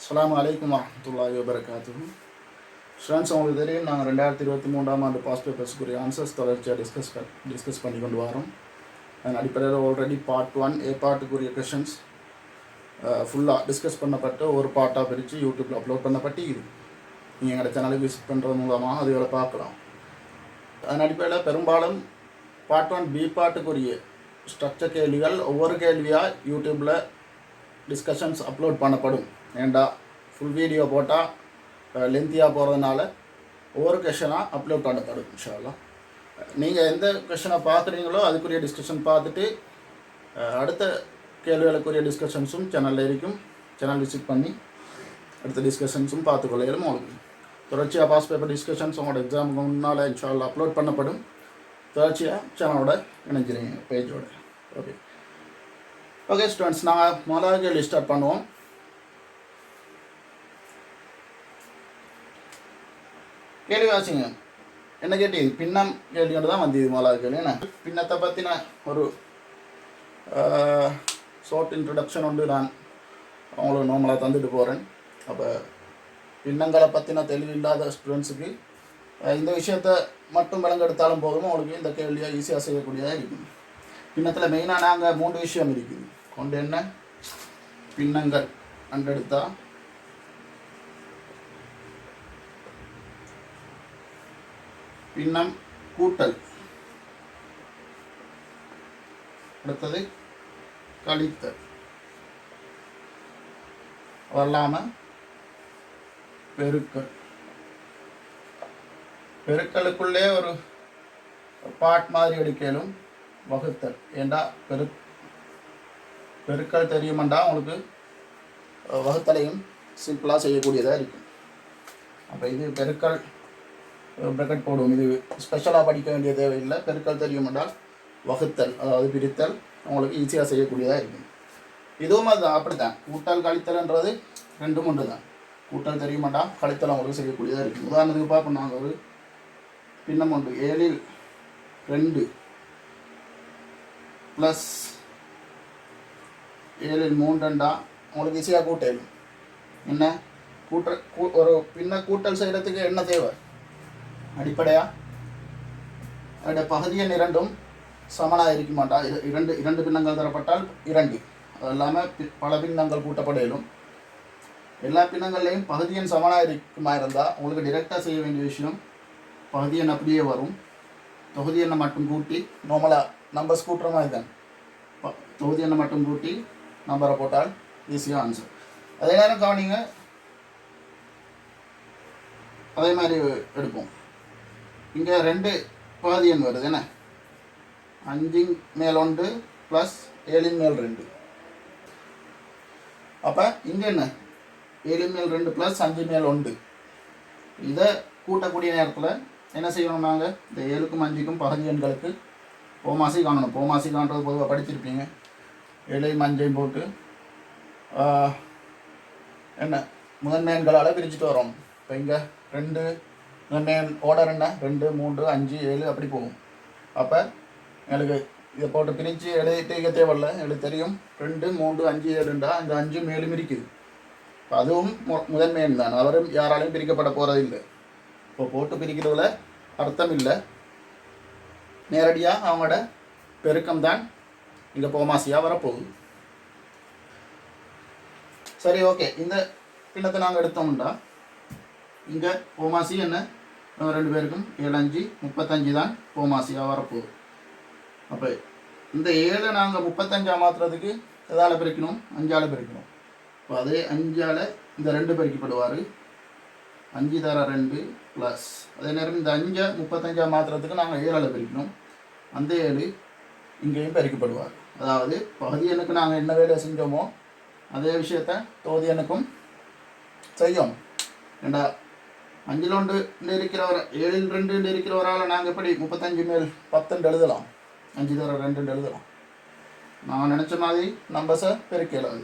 அஸ்ஸலாமு அலைக்கும் வரஹ்மத்துல்லாஹி வபரகாத்துஹு. ஸ்டூடெண்ட்ஸ், உங்களுக்கு தெரியும் நாங்கள் 2023ஆம் ஆண்டு பாஸ்ட் பேப்பர்ஸுக்குரிய ஆன்சர்ஸ் தொடர்ச்சியாக டிஸ்கஸ் பண்ணி கொண்டு வரோம். அதன் அடிப்படையில் ஆல்ரெடி பார்ட் 1 ஏ பார்ட்டுக்குரிய கொஷின்ஸ் ஃபுல்லாக டிஸ்கஸ் பண்ணப்பட்டு ஒரு பார்ட்டாக பிரித்து யூடியூப்பில் அப்லோட் பண்ணப்பட்டு இது நீங்கள் எங்களோட சேனலுக்கு விசிட் பண்ணுறது மூலமாக அதுகளை பார்க்கலாம். அதன் அடிப்படையில் பெரும்பாலும் பார்ட் 1 பி பார்ட்டுக்குரிய ஸ்ட்ரக்சர் கேள்விகள் ஒவ்வொரு கேள்வியாக யூடியூப்பில் டிஸ்கஷன்ஸ் அப்லோட் பண்ணப்படும். ஏண்டா ஃபுல் வீடியோ போட்டால் லென்த்தியாக போகிறதுனால ஒவ்வொரு கொஷனாக அப்லோட் பண்ணப்படும். இன்ஷா அல்லாஹ் நீங்கள் எந்த கொஷனை பார்க்குறீங்களோ அதுக்குரிய டிஸ்கஷன் பார்த்துட்டு அடுத்த கேள்விகளுக்குரிய டிஸ்கஷன்ஸும் சேனலில் இருக்கும். சேனல் விசிட் பண்ணி அடுத்த டிஸ்கஷன்ஸும் பார்த்துக்கொள்ளையிலும் உங்களுக்கு தொடர்ச்சியாக பாஸ் பேப்பர் டிஸ்கஷன்ஸ் உங்களோட எக்ஸாமுக்கு முன்னால் இன்ஷா அல்லாஹ் அப்லோட் பண்ணப்படும். தொடர்ச்சியாக சேனலோட இணைஞ்சிருங்க பேஜோட. ஓகே ஸ்டூடெண்ட்ஸ், நாங்கள் முதலாவது கேள்வி ஸ்டார்ட் பண்ணுவோம். கேள்வி வாசிங்க. என்ன கேட்டு பின்னம் கேள்வியோடு தான் வந்து இது முதலாவது கேள்வி. என்ன பின்னத்தை பற்றின ஒரு ஷார்ட் இன்ட்ரடக்ஷன் ஒன்று நான் அவங்களுக்கு நார்மலாக தந்துட்டு போகிறேன். அப்போ பின்னங்களை பற்றின தெளிவில்லாத ஸ்டூடெண்ட்ஸுக்கு இந்த விஷயத்தை மட்டும் விளங்கெடுத்தாலும் போதும் அவங்களுக்கு இந்த கேள்வியை ஈஸியாக செய்யக்கூடியதாக இருக்கும். பின்னத்தில் மெயினாக நாங்கள் 3 விஷயம் இருக்குது கொண்டு. என்ன பின்னங்கள் கண்டெடுத்தா பின்னம் கூட்டல், அடுத்தது கழித்தல், வரலாமல் பெருக்கல். பெருக்கலுக்குள்ளே ஒரு பாட் மாதிரி எடுக்கலும் வகுத்தல். ஏண்டா பெருக்கல் தெரியுமெண்டா உங்களுக்கு வகுத்தலையும் சிம்பிளாக செய்யக்கூடியதாக இருக்கும். அப்போ இது பெருக்கல் ப்ராக்கெட் போடுவோம். இது ஸ்பெஷலாக படிக்க வேண்டிய தேவையில்லை. பெருக்கல் தெரியும் என்றால் வகுத்தல், அதாவது பிரித்தல் உங்களுக்கு ஈஸியாக செய்யக்கூடியதாக இருக்கும். இதுவும் அது அப்படி தான். கூட்டல் கழித்தல்ன்றது ரெண்டும் ஒன்று தான். கூட்டல் தெரியுமாட்டா கழித்தல் அவங்களுக்கு செய்யக்கூடியதாக இருக்கும். உதாரணத்துக்கு பார்ப்போம். நாங்கள் ஒரு பின்னம் உண்டு 7 2 ப்ளஸ் 7 3 உங்களுக்கு ஈஸியாக கூட்டலும். என்ன ஒரு பின்ன கூட்டல் செய்கிறதுக்கு என்ன தேவை? அடிப்படையாக அதோட பகுதி எண் இரண்டும் சமனாக இருக்க மாட்டா. இரண்டு பின்னங்கள் தரப்பட்டால் 2, அது இல்லாமல் பல பின்னங்கள் கூட்டப்படையிலும். எல்லா பின்னங்கள்லையும் பகுதி எண் சமனாக இருக்குமா இருந்தால் உங்களுக்கு டிரெக்டாக செய்ய வேண்டிய விஷயம் பகுதி எண் அப்படியே வரும். தொகுதி எண்ணை மட்டும் கூட்டி நார்மலாக நம்பர்ஸ் கூட்டுற மாதிரி தான் தொகுதி எண்ணை மட்டும் கூட்டி நம்பரை போட்டால் ஈஸியாக ஆன்சர். அதே நேரம் கவனிங்க, அதே மாதிரி எடுப்போம். இங்கே 2 பகுதி எண் வருது. என்ன 5 மேல் 1 ப்ளஸ் 7 மேல் 2. அப்போ இங்கே என்ன 7 மேல் 2 ப்ளஸ் 5 மேல் 1. இதை கூட்டக்கூடிய நேரத்தில் என்ன செய்யணும்? நாங்கள் இந்த 7க்கும் 5க்கும் பகுதி எண்களுக்கு போமாசி காணணும். போமாசி காண்றது பொதுவாக படிச்சிருப்பீங்க. 7ஐயும் 5ஐயும் போட்டு என்ன முதன்மை எண்களால் பிரிச்சுட்டு வரோம். இப்போ இங்கே 2 முதன்மையன் ஆர்டர் என்ன 2 3 5 7 அப்படி போகும். அப்போ எனக்கு இதை போட்டு பிரித்து எழுதிட்டு தேவையில்லை. எனக்கு தெரியும் 2 3 5 7 இந்த 5 மேலும் இருக்குது. இப்போ அதுவும் முதன்மையன் தான். அவரும் யாராலையும் பிரிக்கப்பட போகிறது இல்லை. இப்போ போட்டு பிரிக்கிறதுல அர்த்தம் இல்லை. நேரடியாக அவங்களோட பெருக்கம் தான் இங்கே போமாசியாக வரப்போகுது. சரி, ஓகே. இந்த பின்னத்தை நாங்கள் எடுத்தோம்னா இங்கே போமாசி என்ன 2 பேருக்கும் 7 5 35 தான் போமாசியாக வரப்போகுது. அப்போ இந்த 7 நாங்கள் 35 மாற்றுறதுக்கு எதால் பிரிக்கணும்? 5ஆல் பிரிக்கணும். இப்போ அதே 5ஆல் இந்த 2 பெருக்கப்படுவார். 5 தர 2 ப்ளஸ் அதே நேரம் இந்த 5 35 மாற்றுறதுக்கு நாங்கள் 7ஆல் பிரிக்கணும். அந்த 7 இங்கேயும் பெருக்கப்படுவார். அதாவது பகுதி எண்ணுக்கு நாங்கள் என்ன வேலை செஞ்சோமோ அதே விஷயத்தை தொகுதி எண்ணுக்கும் செய்யும். ஏண்டா 5ல் 1 இருக்கிறவரை 7ல் 2 இருக்கிறவரால் நாங்கள் எப்படி 35 மேல் 10 எழுதலாம். 5 தர 2 எழுதலாம். நாங்கள் நினச்ச மாதிரி நம்பர்ஸை பெருக்கலாது.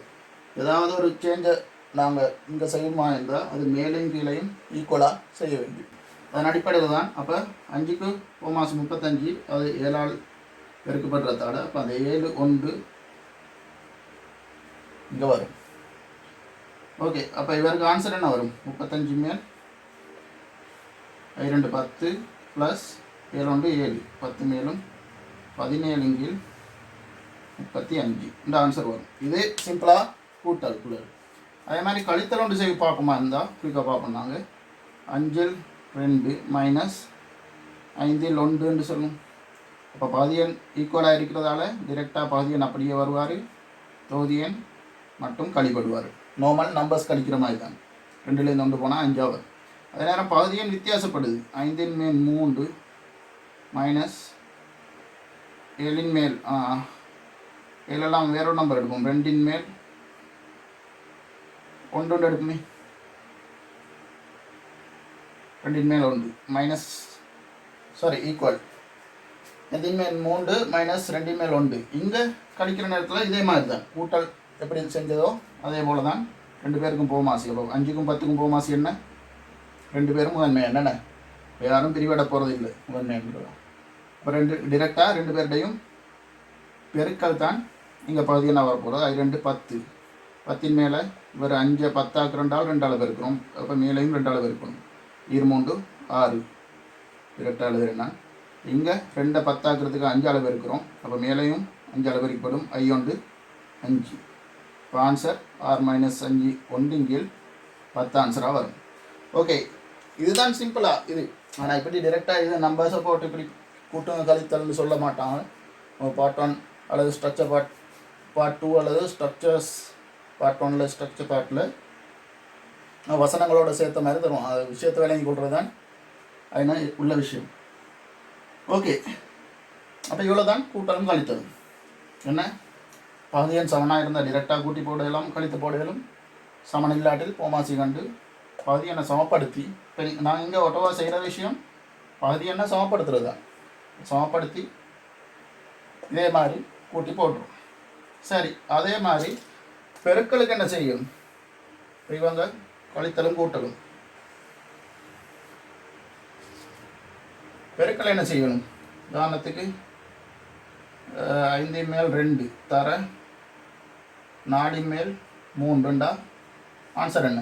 ஏதாவது ஒரு சேஞ்சை நாங்கள் இங்கே செய்யுமா இருந்தால் அது மேலையும் கீழையும் ஈக்குவலாக செய்ய வேண்டும். அதன் அடிப்படையில் தான் அப்போ 5க்கு போமாசி 35 அது 7ஆல் பெருக்கப்படுறதால அப்போ அந்த 7 1 இங்கே வரும். ஓகே, அப்போ இவருக்கு ஆன்சர் என்ன வரும்? 35 மேல் 2 10 ப்ளஸ் 7 7 10 மேலும் 17 கீழ் 35 இந்த ஆன்சர் வரும். இது சிம்பிளாக கூட்டல். அதே மாதிரி கழித்தல் ஒன்று செய்ய பார்ப்போமா இருந்தால் குயிக்காக பார்ப்போம். நாங்கள் 5 2 மைனஸ் 5 1 சொல்லணும். அப்போ பகுதியன் ஈக்குவலாக இருக்கிறதால டிரெக்டாக பகுதியன் அப்படியே வருவார், தொகுதியன் மட்டும் கழிப்படுவார். நார்மல் நம்பர்ஸ் கழிக்கிற மாதிரி தான். 2லேருந்து 1 போனால் 5 வரும். அதே நேரம் பகுதியன் வித்தியாசப்படுது. 5 மேல் 3 மைனஸ் 7 மேல் 7 வேறொரு நம்பர் எடுப்போம். 2 மேல் 1 எடுக்குமே. 2 மேல் 1 மைனஸ் ஈக்குவல் 2 மேல் 3 மைனஸ் 2 மேல் 1. இங்கே கழிக்கிற நேரத்தில் இதே மாதிரி தான் கூட்டல் எப்படி செஞ்சதோ அதே போல் தான் 2 பேருக்கும் போமாசி. அப்போ 5க்கும் 10க்கும் போமாசி என்ன? 2 பேரும் முதன்மை என்னென்ன, யாரும் பிரிவிட போகிறது இல்லை முதன்மை என்பது. அப்போ டிரெக்டாக 2 பேருடையும் பெருக்கல் தான் இங்கே பகுதி என்ன வரப்போகிறது. அது 2 10 10 மேலே இவர் 5 10 2 2 பெருக்கிறோம். அப்போ மேலேயும் 2 பெருக்கணும். 3 6 டிரெக்டாக எழுதுறேன். இங்கே 2 10 5 பெருக்கிறோம். அப்போ மேலேயும் 5 பெருக்கப்படும். 1 5. இப்போ ஆன்சர் 6 - 5 1 கீழ் 10 ஆன்சராக வரும். ஓகே, இதுதான் சிம்பிளாக இது. ஆனால் இப்படி டிரெக்டாக இது நம்பர்ஸை போட்டு இப்படி கூட்டுங்க கழித்தல்னு சொல்ல மாட்டாங்க. பார்ட் 1 அல்லது ஸ்ட்ரக்சர் பார்ட் 2 அல்லது ஸ்ட்ரக்சர்ஸ் பார்ட் 1 ஸ்ட்ரக்சர் பார்ட்டில் வசனங்களோட சேர்த்த மாதிரி தருவோம். அது விஷயத்தை விளங்கி கொள்வது தான் அதுனா உள்ள விஷயம். ஓகே, அப்போ இவ்வளோ தான் கூட்டலும் கழித்தலும். என்ன பகுதியன் சமனாக இருந்தால் டிரெக்டாக கூட்டி போடலாம், கழித்து போடலும். சமன் இல்லாட்டில் போமாசி கண்டு பகுதியனை சமப்படுத்தி நான் இங்கே ஒட்டவா செய்கிற விஷயம் பகுதியனை சமப்படுத்துறது தான். சமப்படுத்தி இதே மாதிரி கூட்டி போட்டுரும். சரி, அதே மாதிரி பெருக்களுக்கு என்ன செய்யும்? இவங்க கழித்தலும் கூட்டலும். பெருக்கல் என்ன செய்யணும்? உதாரணத்துக்கு 5 மேல் 2 தர 4 மேல் 3 ஆன்சர் என்ன?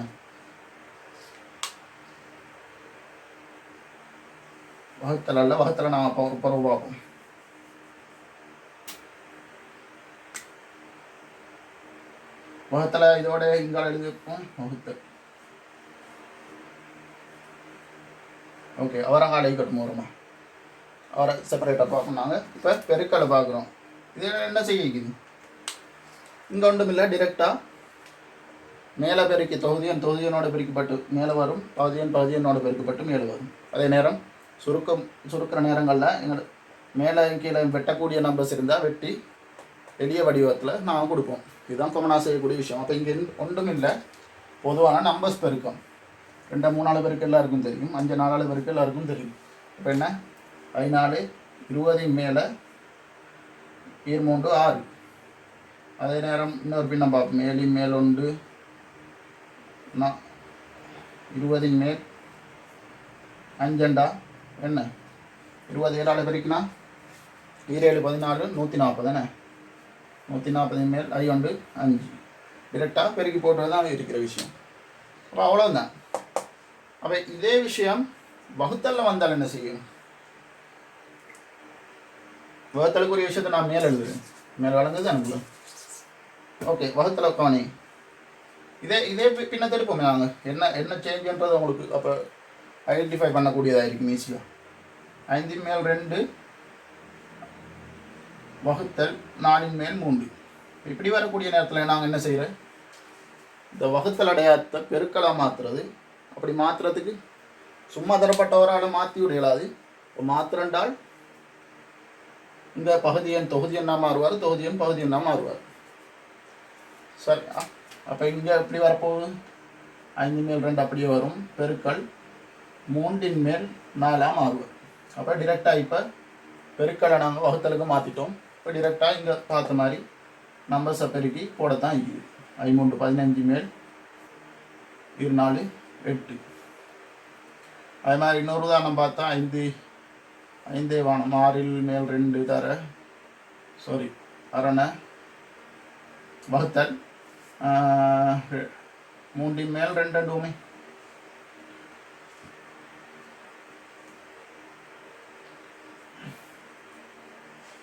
வகுத்தல் அல்ல, வகுத்தலை நாம் பருவ பார்ப்போம். வகுத்தலை இதோட இங்கே எழுதிப்போம். வகுத்தல். ஓகே, அவரங்கால கட்டும் வருமா? அவரை செப்பரேட்டாக பார்ப்போம். நாங்கள் இப்போ பெருக்களை பார்க்குறோம். இது என்ன செய்யுது? இங்கே ஒன்றும் இல்லை, டிரெக்டாக மேலே பெருக்கி தொகுதியனோட பெருக்கப்பட்டு மேலே வரும், பகுதியனோட பெருக்கப்பட்டு மேலே வரும். அதே நேரம் சுருக்கிற நேரங்களில் எங்கள் மேலே கீழே வெட்டக்கூடிய நம்பர்ஸ் இருந்தால் வெட்டி எளிய வடிவத்தில் நாங்கள் கொடுப்போம். இதுதான் கொமனாக செய்யக்கூடிய விஷயம். அப்போ இங்கே ஒன்றும் இல்லை, பொதுவான நம்பர்ஸ் பெருக்கம். 2 3 பேருக்கு எல்லாருக்கும் தெரியும், 5 4 பேருக்கு எல்லாருக்கும் தெரியும். இப்போ என்ன 14 20 மேலே 3 6. அதே நேரம் இன்னொரு பின்னம் பார்ப்போம். 7 மேல் 1 20 மேல் 5 என்ன 20 7 பெருக்கினா 7 14 140 என்ன 140 மேல் 5 டிரெக்டாக பெருக்கி போட்டுறது தான் இருக்கிற விஷயம். அப்போ அவ்வளோதான். அப்போ இதே விஷயம் வகுத்தலில் வந்தால் என்ன செய்யும்? வகுத்தலுக்குரிய விஷயத்தை நான் மேலே எழுதுறேன். மேலே வளர்ந்தது அனுப்பலாம். ஓகே, வகுத்தலை கவனி. இதே பின்ன திருப்போமே நாங்கள் என்ன சேஞ்சுன்றது உங்களுக்கு அப்போ ஐடென்டிஃபை பண்ணக்கூடியதாக இருக்கும் ஈஸியாக. 5 மேல் 2 வகுத்தல் 4 மேல் 3. இப்படி வரக்கூடிய நேரத்தில் நாங்கள் என்ன செய்கிறோம்? இந்த வகுத்தல் அடையாளத்தை பெருக்கலாக மாற்றுறது. அப்படி மாற்றுறதுக்கு சும்மா தரப்பட்டவரால் மாற்றி விடையலாது. இப்போ மாத்திரண்டால் இந்த பகுதியன் தொகுதியன்னா மாறுவார், தொகுதியன் பகுதியன்னா மாறுவார். சரி, அப்போ இங்கே எப்படி வரப்போகுது? 5 மேல் 2 அப்படியே வரும். பெருக்கல் 3 மேல் 4 மாறுவார். அப்போ டிரெக்டாக இப்போ பெருக்கலை நாங்கள் வகுத்தலுக்கு மாற்றிட்டோம். இப்போ டிரெக்டாக இங்கே பார்த்த மாதிரி நம்பர்ஸை பெருக்கி போடத்தான் இருக்குது. 3 15 மேல் 4 8. அதே மாதிரி இன்னொரு உதாரணம் பார்த்தா 5 வானம் 6 மேல் 2 தர அரணை வகுத்தல் மூன்றின் மேல் 2 டூமே.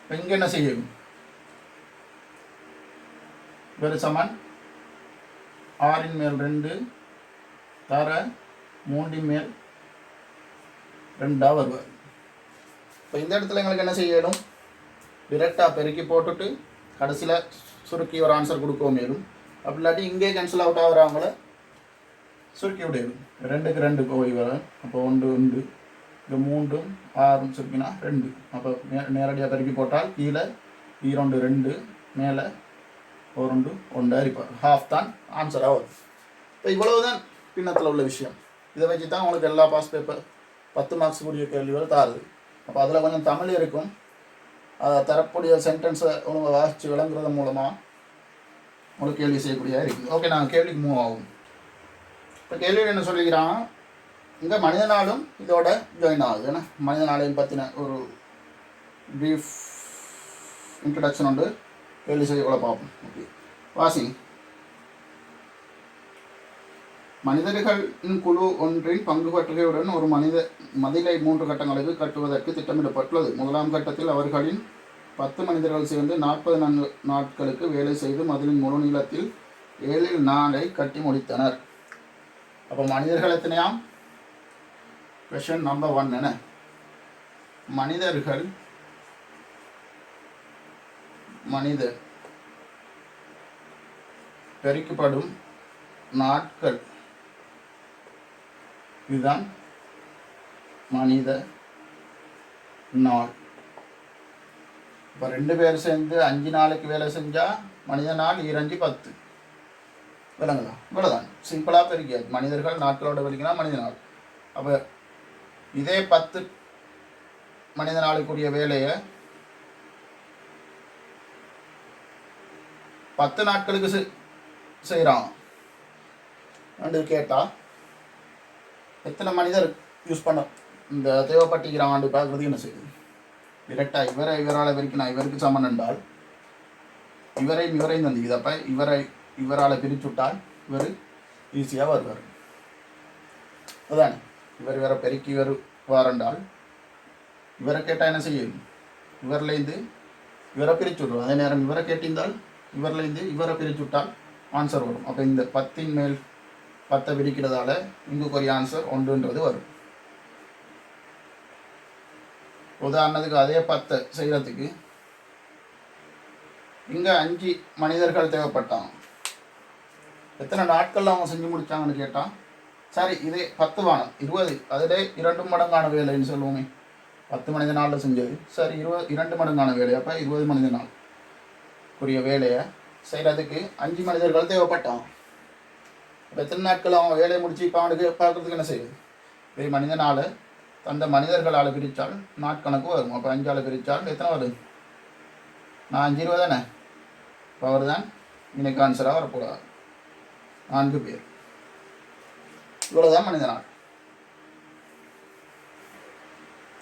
இப்போ இங்கே என்ன செய்யும்? வேறு சமன் 6 மேல் 2 தர 3 மேல் 2 வருவார். இப்போ இந்த இடத்துல எங்களுக்கு என்ன செய்யணும்? டிரெக்டாக பெருக்கி போட்டுட்டு கடைசியில் சுருக்கி ஒரு ஆன்சர் கொடுக்கவும் மேலும். அப்படி இல்லாட்டி இங்கே கேன்சல் அவுட் ஆகிறவங்கள சுருக்கி விடையிடும். 2க்கு 2 போய் வர. அப்போ 1 உண்டு, இங்கே 3ம் 6ம் சுருக்கினா 2. அப்போ நேரடியாக பெருக்கி போட்டால் கீழே 2 2 மேலே 1 1 இருப்பார். ஹாஃப் தான் ஆன்சராக வரும். இப்போ இவ்வளவு தான் பின்னத்தில் உள்ள விஷயம். இதை வச்சு தான் உங்களுக்கு எல்லா பாஸ் பேப்பர் 10 மார்க்ஸ் கூடிய கேள்விகள் தாருது. அப்போ அதில் கொஞ்சம் தமிழ் இருக்கும். அதை தரக்கூடிய சென்டென்ஸை ஒழுங்காக வாசித்து விளங்குறது மூலமாக உங்களுக்கு கேள்வி செய்யக்கூடியதாக இருக்குது. ஓகே, நாங்கள் கேள்விக்கு மூவ் ஆகும். இப்போ கேள்வியில் என்ன சொல்லிக்கிறாங்க? இங்கே மனித நாளும் இதோட ஜாயின் ஆகுது. ஏன்னா மனித நாளையும் பற்றின ஒரு ப்ரீஃப் இன்ட்ரடக்ஷன் உண்டு. கேள்வி செய்ய கூட பார்ப்போம். Okay, washing. மனிதர்களின் குழு ஒன்றின் பங்கு பற்றுகையுடன் ஒரு மதிலை 3 கட்டங்களுக்கு கட்டுவதற்கு திட்டமிடப்பட்டுள்ளது. முதலாம் கட்டத்தில் அவர்களின் 10 மனிதர்கள் சேர்ந்து 40 நாட்களுக்கு வேலை செய்து மதிலின் முழு நீளத்தில் 7 நாளை கட்டி முடித்தனர். அப்போ மனிதர்கள் எத்தனையாம்? கொஷன் நம்பர் 1 என்ன? மனிதர் பெருக்கப்படும் நாட்கள், இதுதான் மனித நாள். இப்போ 2 பேர் சேர்ந்து 5 நாளைக்கு வேலை செஞ்சால் மனித நாள் 2 10 விளங்குதா? இவ்வளோதான், சிம்பிளாக பெருக்கியாது. மனிதர்கள் நாட்களோட பெருக்கினா மனித நாள். அப்போ இதே 10 மனித நாளுக்குரிய வேலையை 10 நாட்களுக்கு செய்கிறான் என்று கேட்டால் எத்தனை மனிதர் யூஸ் பண்ண இந்த தேவைப்பட்டிக்கிறான் பார்க்குறது என்ன செய்யுது? டிரெக்டாக இவரால் பெருக்கினா இவருக்கு சமன் என்றால் இவரையும் தந்திக்குது. அப்போ இவரால் பிரிச்சுட்டால் இவர் ஈஸியாக வருவார். அதானே, இவரை பெருக்கி வாரென்றால் இவரை கேட்டால் என்ன செய்யும்? இவர்லேருந்து இவரை பிரிச்சு விட்ருவோம். அதே நேரம் இவரை கேட்டிருந்தால் இவர்லேருந்து இவரை பிரிச்சு விட்டால் ஆன்சர் வரும். அப்போ இந்த 10 மேல் 10 பிரிக்கிறதால இங்கே ஒரு ஆன்சர் 1ன்றது வரும். உதாரணத்துக்கு அதே 10 செய்கிறதுக்கு இங்கே 5 மனிதர்கள் தேவைப்பட்டாங்க. எத்தனை நாட்களில் அவங்க செஞ்சு முடித்தாங்கன்னு கேட்டால், சரி இதே 10 வானம் 20, அதிலே 2 மடங்கான வேலைன்னு சொல்லுவோமே. 10 மனித நாளில் செஞ்சது சரி 2 மடங்கான வேலை. அப்போ 20 மனித நாளுக்குரிய வேலையை செய்கிறதுக்கு 5 மனிதர்கள் தேவைப்பட்டாங்க. இப்போ எத்தனை நாட்கள் அவங்க வேலையை முடிச்சு இப்போ அவனுக்கு பார்க்குறதுக்கு என்ன செய்யுது? இதே மனித நாள் அந்த மனிதர்களால் பிரித்தால் நாட்கணக்கு வரும். அப்போ 5ஆல் பிரித்தால் எத்தனை வரும்? 5 20 தானே. இப்போ அவர் தான் இன்னைக்கு ஆன்சராக வரக்கூடாது. 4 பேர். இவ்வளோதான் மனித நாள்.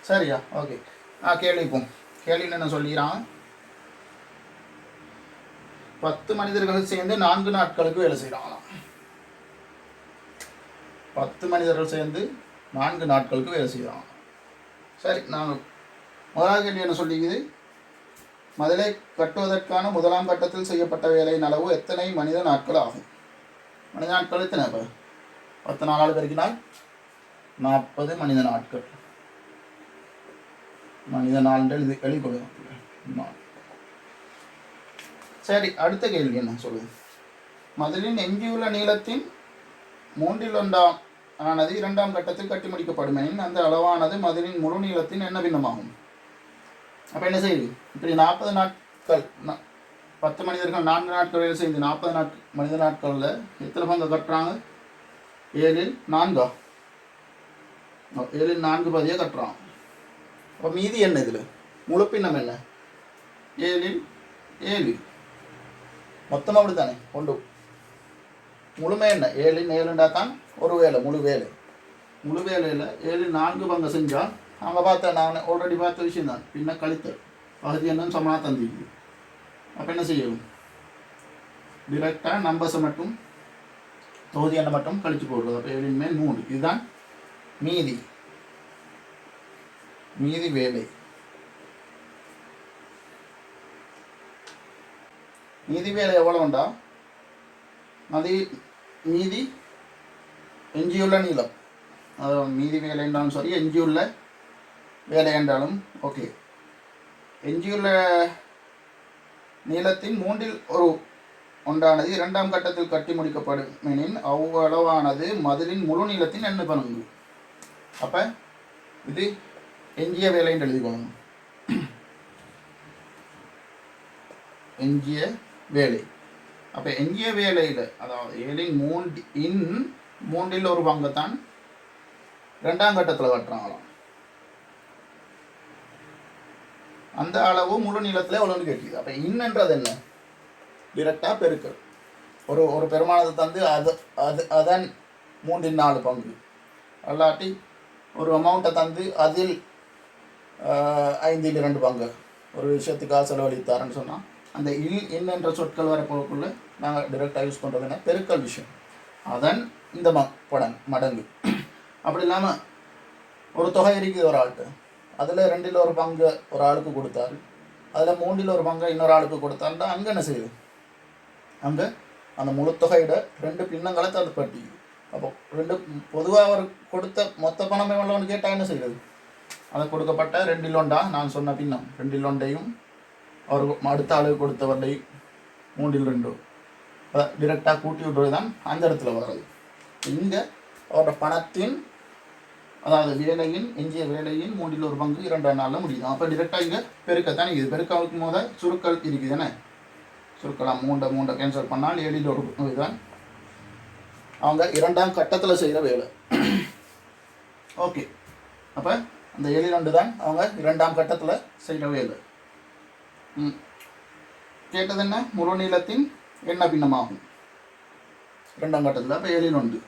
சரியா? ஓகே, கேள்விப்போம். கேள்வின்னு என்ன சொல்லிக்கிறான்? 10 மனிதர்கள் சேர்ந்து 4 நாட்களுக்கு வேலை செய்கிறாங்களாம். 10 மனிதர்கள் சேர்ந்து 4 நாட்களுக்கு வேலை செய்கிறாங்க. சரி, நாங்கள் முதலாவது கேள்வி என்ன சொல்லிக்குது? மதிலை கட்டுவதற்கான முதலாம் கட்டத்தில் செய்யப்பட்ட வேலையின் அளவு எத்தனை மனித நாட்கள் ஆகும்? மனித நாட்கள் எத்தனை? இப்போ 10 நாளால் பெருக்கினால் 40 மனித நாட்கள். மனித நாள் எழுதிக்கொள்ளும். சரி, அடுத்த கேள்வி என்ன சொல்லுது? மதிலின் எஞ்சியுள்ள நீளத்தின் 1/3 ஆனது 2ஆம் கட்டத்தில் கட்டி முடிக்கப்படும் எனின் அந்த அளவானது மதிலின் முழு நீளத்தின் என்ன பின்னமாகும்? அப்போ என்ன செய்யுது? இப்படி 40 நாட்கள் 10 மனிதர்கள் 4 நாட்கள் வேலை செய்து 40 மனித நாட்களில் எத்தனை பங்கு கட்டுறாங்க? 7 4 7 4 பதியாக கட்டுறான். அப்போ மீதி என்ன? இதில் முழு பின்னம் என்ன? 7 7 மொத்தமாக அப்படி தானே கொண்டு முழுமை என்ன? 7 7 தான் ஒரு வேலை, முழு வேலை. முழு வேலையில் 7 4 பங்கு செஞ்சால் அங்கே பார்த்தேன், நான் ஆல்ரெடி பார்த்த விஷயம் தான். பின்ன கழித்தல் பகுதி என்னன்னு சமனாக தந்திக்குது. அப்போ என்ன செய்யணும்? டிரெக்டாக நம்பர்ஸை மட்டும் தொகுதி எண்ணை மட்டும் கழிச்சு போடுறது. அப்போ 7 மேல் 3 இதுதான் மீதி மீதி வேலை. மீதி வேலை எவ்வளோண்டா மீதி எஞ்சியுள்ள நீளம், மீதி வேலை என்றாலும் சரி எஞ்சியுள்ள வேலை என்றாலும் ஓகே. எஞ்சியுள்ள நீளத்தின் 1/3 இரண்டாம் கட்டத்தில் கட்டி முடிக்கப்படும் எனின் அவ்வளவானது மதிலின் முழு நீளத்தின் என்ன பங்கு. அப்போ இது எஞ்சிய வேலை என்று எழுதிக்கொள்ளணும். எஞ்சிய வேலை. அப்போ எஞ்சிய வேலையில் அதாவது 7/3 ஒரு பங்கு தான் ரெண்டாம் கட்டத்தில் கட்டுறாங்களாம். அந்த அளவு முழு நீளத்தில் எவ்வளோன்னு கேட்குது. அப்போ இன்னன்றது என்ன, டிரெக்டாக பெருக்கல். ஒரு பெருமானத்தை தந்து அதன் 3/4 பங்கு, அல்லாட்டி ஒரு அமௌண்ட்டை தந்து அதில் 5/2 பங்கு ஒரு விஷயத்துக்காக செலவழித்தாருன்னு சொன்னால் அந்த இன் என்ற சொற்கள் வரப்போக்குள்ள நாங்கள் டிரெக்டாக யூஸ் பண்ணுறது என்ன, பெருக்கல் விஷயம். அதன் இந்த மடங்கு. அப்படி இல்லாமல் ஒரு தொகை இருக்குது ஒரு ஆள்கிட்ட, அதில் 2 ஒரு பங்கு ஒரு ஆளுக்கு கொடுத்தாரு, அதில் 3 ஒரு பங்கு இன்னொரு ஆளுக்கு கொடுத்தாருன்னா அங்கே என்ன செய்யுது, அங்கே அந்த முழு தொகையிட 2 பின்னங்களை தடுப்பட்டி. அப்போ பொதுவாக அவர் கொடுத்த மொத்த பணம் எவ்வளோன்னு கேட்டால் என்ன செய்யுது, அதை கொடுக்கப்பட்ட 2 நான் சொன்ன பின்னம் 2 அவர் அடுத்த ஆளுக்கு கொடுத்தவரையும் 3 அதை டிரெக்டாக கூட்டி விடுறது தான் அந்த இடத்துல வர்றது. இங்கே அவரோட பணத்தின் அதாவது வேலையின் எஞ்சிய வேலையின் 1/3 ஒரு பங்கு 2 நாளில் முடியுது. அப்போ டிரெக்டாக இங்கே பெருக்கத்தானே இது. பெருக்காவுக்கு போத சுருக்கள் இருக்குது தானே, சுருக்கலாம் 3 கேன்சல் பண்ணால் 7 ஒரு இதுதான் அவங்க இரண்டாம் கட்டத்தில் செய்கிற வேலை. ஓகே, அப்போ அந்த 7 தான் அவங்க இரண்டாம் கட்டத்தில் செய்கிற வேலை. கேட்டது என்ன, முழு நீளத்தின் என்ன பின்னமாகும் ரெண்டாம் கட்டத்தில். அப்போ 7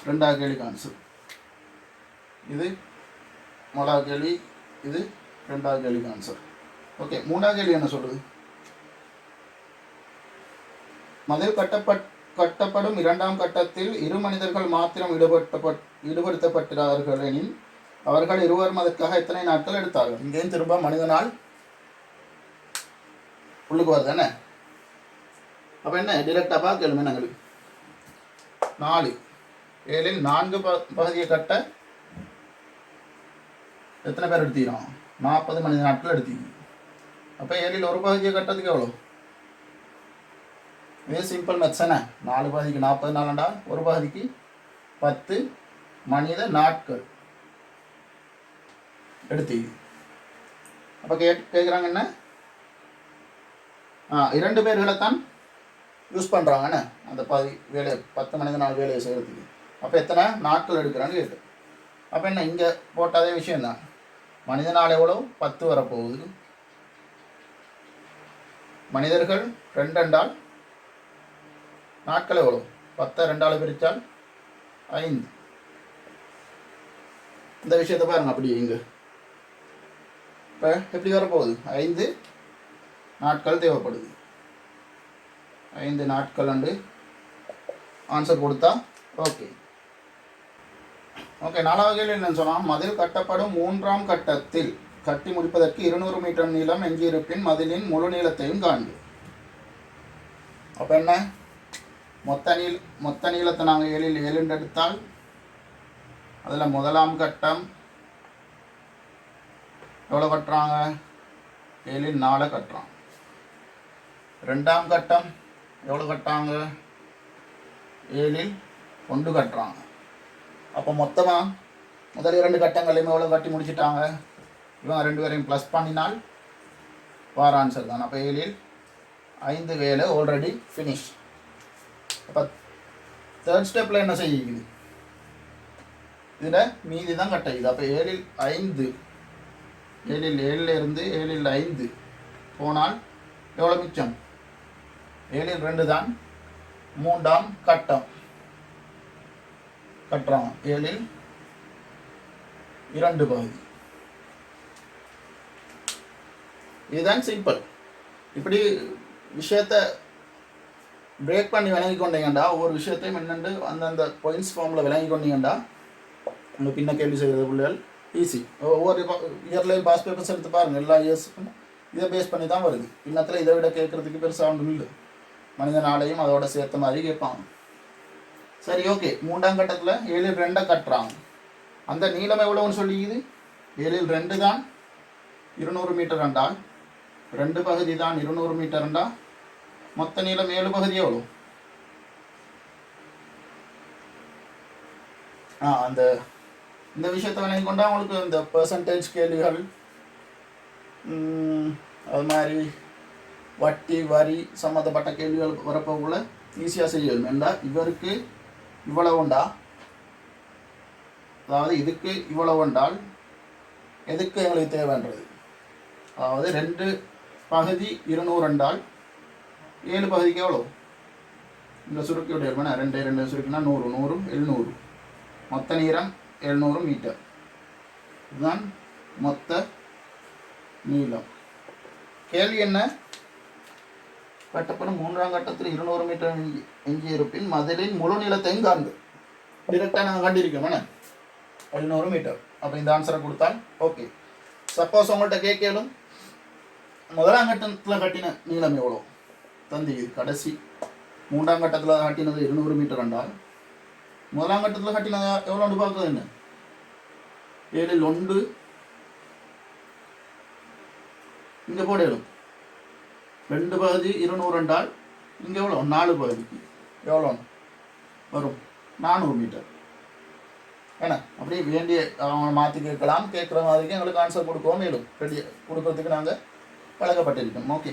ரெண்டாவது கேள்விக்கு ஆன்சர். இது முதலாவது கேள்வி, இது ரெண்டாவது கேள்விக்கு ஆன்சர். ஓகே, மூணாவது கேள்வி என்ன சொல்லுது, மதில் கட்டப்படும் இரண்டாம் கட்டத்தில் 2 மனிதர்கள் மாத்திரம் ஈடுபடுத்தப்பட்டார்கள் எனில் அவர்கள் இருவரும் அதற்காக எத்தனை நாட்கள் எடுத்தார்கள். இங்கேயும் திரும்ப மனிதனால் உள்ளுக்கு வருது என்ன. அப்போ என்ன டிரெக்டாக பார்க்கலுமே நாங்கள் 4 7 4 பகுதியை கட்ட எத்தனை பேர் எடுத்துக்கிறோம், 40 மனித நாட்கள் எடுத்துக்கிறோம். அப்போ 7 ஒரு பகுதியை கட்டுறதுக்கு எவ்வளோ, இது சிம்பிள் மெத்ஸ் என்ன, 4 பகுதிக்கு 40 நாளண்டா ஒரு பகுதிக்கு 10 மனித நாட்கள் எடுத்துக்கு. அப்போ கேட்குறாங்க என்ன, 2 பேர்களைத்தான் யூஸ் பண்ணுறாங்கண்ணே அந்த வேலையை 10 மனித நாள் வேலையை செய்கிறதுக்கு. அப்போ எத்தனை நாட்கள் எடுக்கிறான்னு கேட்டு. அப்போ என்ன இங்கே போட்டாதே விஷயந்தான், மனித நாள் எவ்வளோ 10 வரப்போகுது, மனிதர்கள் 2 நாட்கள் எவ்வளோ 10 2 பிரித்தால் 5. இந்த விஷயத்தை பாருங்க அப்படியே இங்கே. இப்போ எப்படி வரப்போகுது, 5 நாட்கள் தேவைப்படுது. 5 நாட்கள் ஆன்சர் கொடுத்தா ஓகே. ஓகே, 4வது கேள்வி என்னன்னு சொன்னால், மதில் கட்டப்படும் 3ஆம் கட்டத்தில் கட்டி முடிப்பதற்கு 200 மீட்டர் நீளம் எஞ்சியிருப்பின் மதிலின் முழு நீளத்தையும் காண்பு. அப்போ என்ன, மொத்த நீளத்தை நாங்கள் 7 எடுத்தால் அதில் முதலாம் கட்டம் எவ்வளோ கட்டுறாங்க, 7/4 கட்டுறாங்க. ரெண்டாம் கட்டம் எவ்வளோ கட்டுறாங்க, 7/1 கட்டுறாங்க. அப்போ மொத்தமாக முதல் 2 கட்டங்களையுமே எவ்வளோ கட்டி முடிச்சுட்டாங்க, இவங்க 2 பேரையும் ப்ளஸ் பண்ணினால் வார ஆன்சர் தான். அப்போ 7/5 வேலை ஆல்ரெடி ஃபினிஷ். அப்போ தேர்ட் ஸ்டெப்பில் என்ன செய்யுது, இதில் மீதி தான் கட்டுது. அப்போ 7/5 7/7 7/5 போனால் எவ்வளோ மிச்சம், 7/2 தான் 3ஆம் கட்டம் கட்டுறோம். 7/2 பகுதி. இதுதான் சிம்பிள். இப்படி விஷயத்தை பிரேக் பண்ணி விளங்கி கொண்டீங்கண்டா ஒவ்வொரு விஷயத்தையும் என்னென்று அந்தந்த பாயிண்ட்ஸ் ஃபார்மில் விளங்கி கொண்டீங்கண்டா உங்கள் பின்ன கேள்வி செய்கிறது பிள்ளைகள் ஈஸி. ஒவ்வொரு இயர்லையும் பாஸ் பேப்பர்ஸ் எடுத்து பாருங்கள், எல்லா இயர்ஸுக்கும் இதை பேஸ் பண்ணி தான் வருது. பின்னத்தில் இதை விட கேட்குறதுக்கு பெருசாக ஒன்றும் இல்லை, மனித நாளையும் அதோட சேர்த்த மாதிரி கேட்பாங்க. சரி, ஓகே. 3ஆம் கட்டத்தில் 7/2 கட்டுறாங்க. அந்த நீளம் எவ்வளோன்னு சொல்லிக்குது? 7/2 தான் 200 மீட்டர் என்றால் 2 பகுதி தான் 200 மீட்டர் என்றால் மொத்த நீளம் 7 பகுதி எவ்வளோ? அந்த இந்த விஷயத்தை விளங்கி கொண்டா உங்களுக்கு இந்த பெர்சன்டேஜ் கேள்விகள், அது மாதிரி வட்டி வரி சம்மந்தப்பட்ட கேள்விகள் வரப்போக்குள்ள ஈஸியாக செய்யணும். ஏண்டா இவருக்கு இவ்வளவுண்டா, அதாவது இதுக்கு இவ்வளவு என்றால் எதுக்கு எங்களுக்கு தேவைன்றது, அதாவது 2 பகுதி 200 என்றால் 7 பகுதிக்கு எவ்வளோ? இந்த சுருக்கி விட 2 சுருக்கினா 100 100 700, மொத்த நீளம் 700 மீட்டர். இதுதான் மொத்த நீளம். கேள்வி என்ன? கட்டப்படும் 3ஆம் கட்டத்தில் 200 மீட்டர் எஞ்சி இருப்பின் மதிலின் முழு நீளத்தையும் காண்க. டிரெக்டாக நாங்கள் கண்டிருக்கோம் 700 மீட்டர். அப்போ இந்த ஆன்சரை கொடுத்தால் ஓகே. சப்போஸ் உங்கள்கிட்ட கேட்கலும் 1ஆம் கட்டத்தில் கட்டின நீளம் எவ்வளோ தந்தி, கடைசி 3ஆம் கட்டத்தில் கட்டினது 200 மீட்டர் என்றால் 1ஆம் கட்டத்தில் கட்டினது எவ்வளோன்னு பார்க்குறது என்ன? 7/1 இங்கே போடலும் 2 பகுதி 200 என்றால் இங்கே எவ்வளோ? 4 பகுதிக்கு எவ்வளோ வரும்? 400 மீட்டர். ஏன்னா அப்படியே வேண்டிய அவங்க மாற்றி கேட்கலாம், கேட்குற மாதிரிக்கு எங்களுக்கு ஆன்சர் கொடுக்கவும் மேலும் ரெடி கொடுக்கறதுக்கு நாங்கள் பழக்கப்பட்டிருக்கோம். ஓகே.